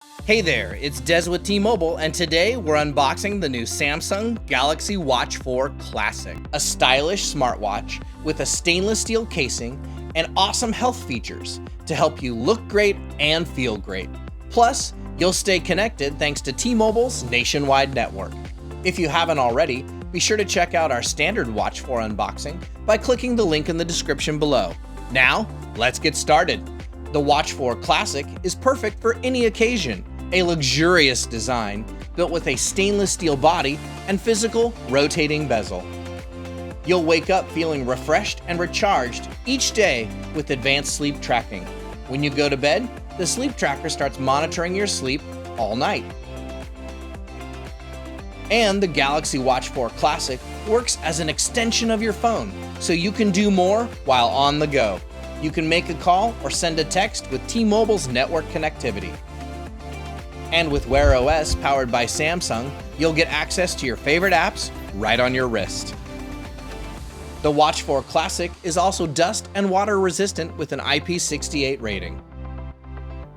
Hey there, it's Des with T-Mobile, and today we're unboxing the new Samsung Galaxy Watch 4 Classic, a stylish smartwatch with a stainless steel casing and awesome health features to help you look great and feel great. Plus, you'll stay connected thanks to T-Mobile's nationwide network. If you haven't already, be sure to check out our standard Watch 4 unboxing by clicking the link in the description below. Now, let's get started. The Watch 4 Classic is perfect for any occasion. A luxurious design built with a stainless steel body and physical rotating bezel. You'll wake up feeling refreshed and recharged each day with advanced sleep tracking. When you go to bed, the sleep tracker starts monitoring your sleep all night. And the Galaxy Watch 4 Classic works as an extension of your phone, so you can do more while on the go. You can make a call or send a text with T-Mobile's network connectivity. And with Wear OS powered by Samsung, you'll get access to your favorite apps right on your wrist. The Watch 4 Classic is also dust and water resistant with an IP68 rating.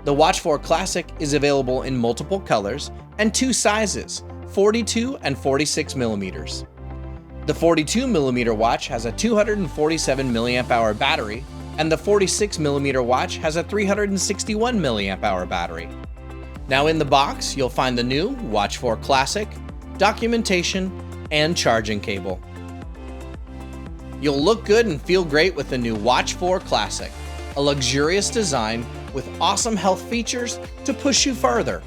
The Watch 4 Classic is available in multiple colors and two sizes, 42 and 46 millimeters. The 42 millimeter watch has a 247 mAh battery, and the 46 millimeter watch has a 361 mAh battery. Now in the box, you'll find the new Watch 4 Classic, documentation, and charging cable. You'll look good and feel great with the new Watch 4 Classic, a luxurious design with awesome health features to push you further.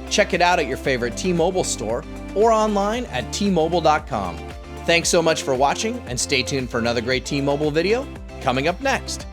Check it out at your favorite T-Mobile store or online at T-Mobile.com. Thanks so much for watching, and stay tuned for another great T-Mobile video coming up next.